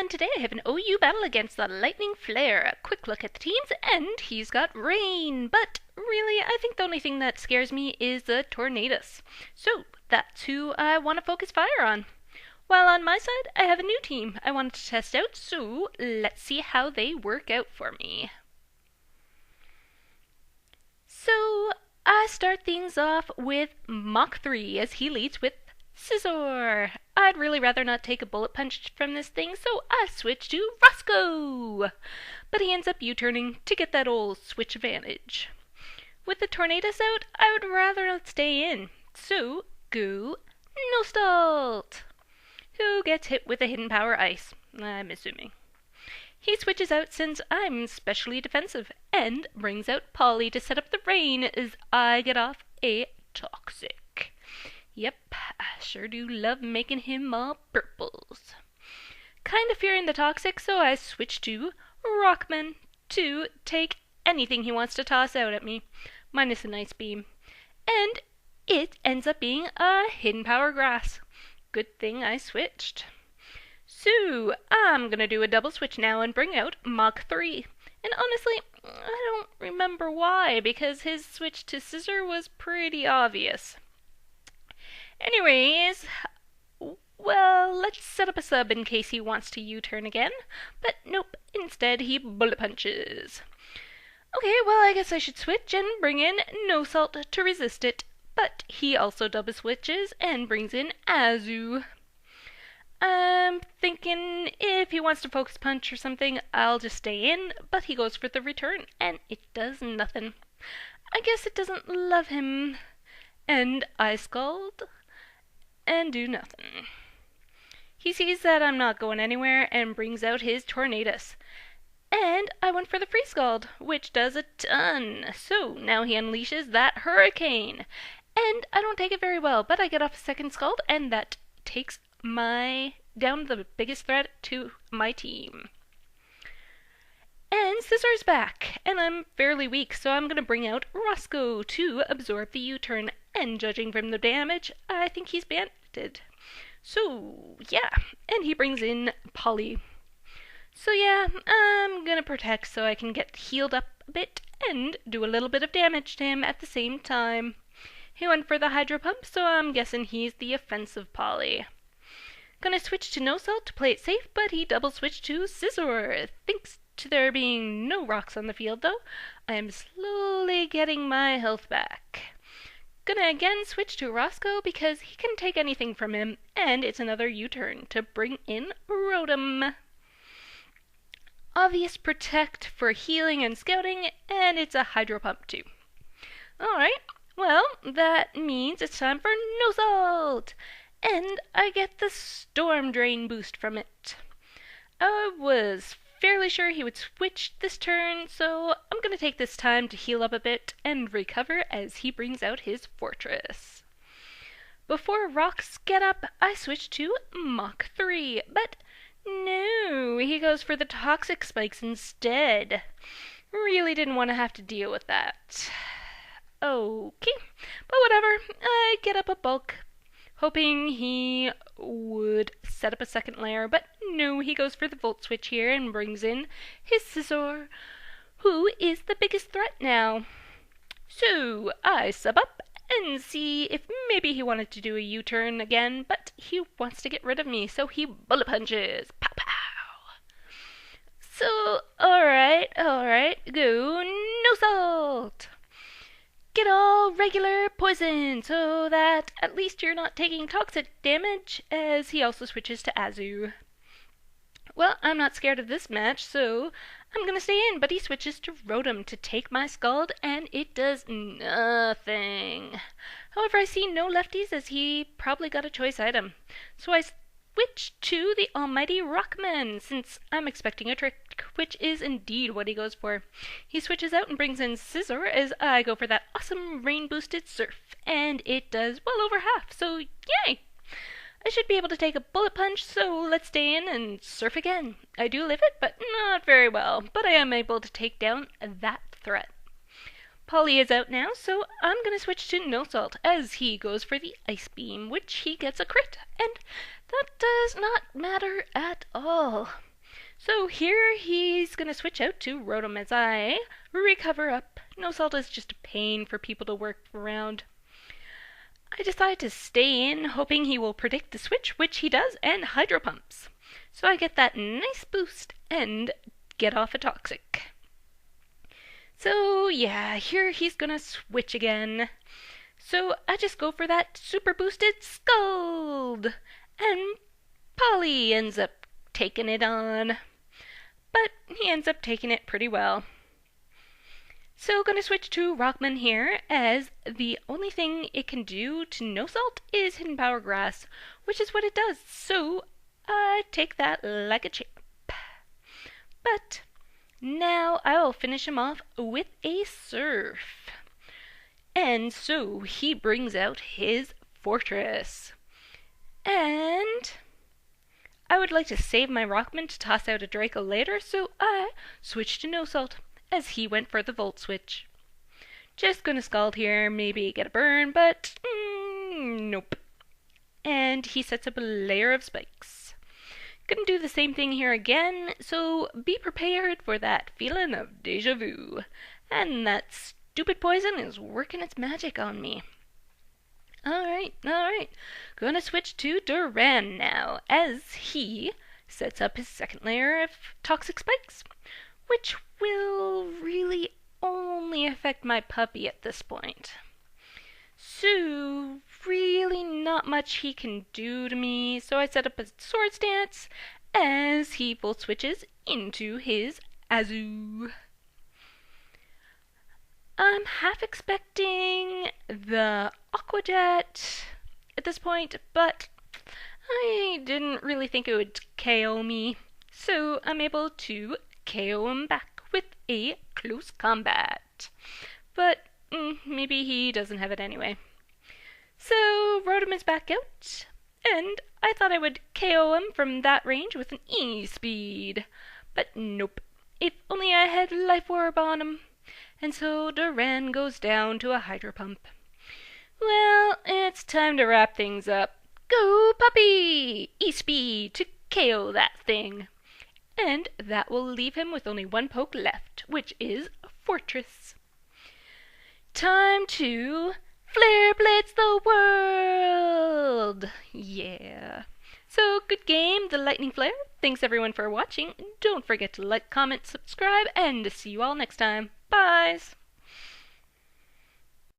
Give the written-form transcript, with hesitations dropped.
everyone! Today I have an OU battle against the Lightning Flare. A quick look at the teams, and he's got rain. But really, I think the only thing that scares me is the Tornadus. So that's who I want to focus fire on. While on my side, I have a new team I wanted to test out, so let's see how they work out for me. So I start things off with Mach 3 as he leads with Scizor. I'd really rather not take a bullet punch from this thing, so I switch to Roscoe. But he ends up U-turning to get that old switch advantage. With the Tornadus out, I would rather not stay in, so go Nostalt, who gets hit with a hidden power ice, I'm assuming. He switches out since I'm specially defensive, and brings out Polly to set up the rain as I get off a Toxic. Yep, I sure do love making him all purples. Kinda fearing the Toxic, so I switch to Rockman to take anything he wants to toss out at me, minus an Ice Beam. And it ends up being a Hidden Power Grass. Good thing I switched. So, I'm gonna do a double switch now and bring out Mach 3. And honestly, I don't remember why, because his switch to Scizor was pretty obvious. Anyways, well, let's set up a sub in case he wants to U-turn again. But nope, instead he bullet punches. Okay, well, I guess I should switch and bring in Nostalt to resist it. But he also double switches and brings in Azu. I'm thinking if he wants to focus punch or something, I'll just stay in, but he goes for the return, and it does nothing. I guess it doesn't love him. And I Scald and do nothing. He sees that I'm not going anywhere and brings out his Tornadus. And I went for the Free Scald, which does a ton. So now he unleashes that Hurricane. And I don't take it very well, but I get off a second Scald, and that takes down the biggest threat to my team. And Scizor's back, and I'm fairly weak, so I'm going to bring out Roscoe to absorb the U-turn, and judging from the damage, I think he's banded. So, yeah, and he brings in Polly. So yeah, I'm going to protect so I can get healed up a bit and do a little bit of damage to him at the same time. He went for the Hydro Pump, so I'm guessing he's the offensive Polly. Gonna switch to Nostalt to play it safe, but he double switched to Scizor. Thanks to there being no rocks on the field, though, I am slowly getting my health back. Gonna again switch to Roscoe because he can take anything from him, and it's another U-turn to bring in Rotom. Obvious protect for healing and scouting, and it's a Hydro Pump too. Alright, well, that means it's time for Nostalt! And I get the Storm Drain boost from it. I was fairly sure he would switch this turn, so I'm going to take this time to heal up a bit and recover as he brings out his Fortress. Before rocks get up, I switch to Mach 3, but no, he goes for the Toxic Spikes instead. Really didn't want to have to deal with that. Okay, but whatever, I get up a bulk, hoping he would set up a second layer, but no, he goes for the Volt Switch here and brings in his Scizor, who is the biggest threat now. So I sub up and see if maybe he wanted to do a U-turn again, but he wants to get rid of me, so he bullet punches. Pow pow! So, alright, go Nostalt! Get all regular poison so that at least you're not taking toxic damage, as he also switches to Azu. Well, I'm not scared of this match, so I'm gonna stay in, but he switches to Rotom to take my Scald, and it does nothing. However, I see no lefties as he probably got a choice item, so I switch to the almighty Rockman, since I'm expecting a trick, which is indeed what he goes for. He switches out and brings in Scizor as I go for that awesome rain-boosted Surf, and it does well over half, so yay! I should be able to take a bullet punch, so let's stay in and Surf again. I do live it, but not very well, but I am able to take down that threat. Polly is out now, so I'm going to switch to Nostalt as he goes for the Ice Beam, which he gets a crit, and that does not matter at all. So here he's gonna switch out to Rotom as I recover up. No Salt is just a pain for people to work around. I decide to stay in, hoping he will predict the switch, which he does, and Hydro Pumps. So I get that nice boost and get off a Toxic. So yeah, here he's gonna switch again. So I just go for that super boosted Scald! And Polly ends up taking it on. But he ends up taking it pretty well. So gonna switch to Rockman here, as the only thing it can do to No Salt is Hidden Power Grass, which is what it does. So I take that like a champ. But now I will finish him off with a Surf. And so he brings out his Fortress. And I would like to save my Rockman to toss out a Draco later, so I switch to No Salt, as he went for the Volt Switch. Just gonna Scald here, maybe get a burn, but nope. And he sets up a layer of spikes. Gonna do the same thing here again, so be prepared for that feeling of deja vu. And that stupid poison is working its magic on me. Alright. Gonna switch to Duran now, as he sets up his second layer of toxic spikes, which will really only affect my puppy at this point. So, really not much he can do to me, so I set up a Swords Dance as he Volt Switches into his Azu. I'm half expecting the Aqua Jet at this point, but I didn't really think it would KO me, so I'm able to KO him back with a Close Combat. But maybe he doesn't have it anyway. So Rotom is back out, and I thought I would KO him from that range with an E-Speed. But nope, if only I had Life Orb on him. And so Duran goes down to a Hydro Pump. Well, it's time to wrap things up. Go puppy! E-Speed to KO that thing. And that will leave him with only one poke left, which is Fortress. Time to Flare Blitz the world! Yeah. So, good game, the Lightning Flare. Thanks everyone for watching. Don't forget to like, comment, subscribe, and see you all next time. Bye!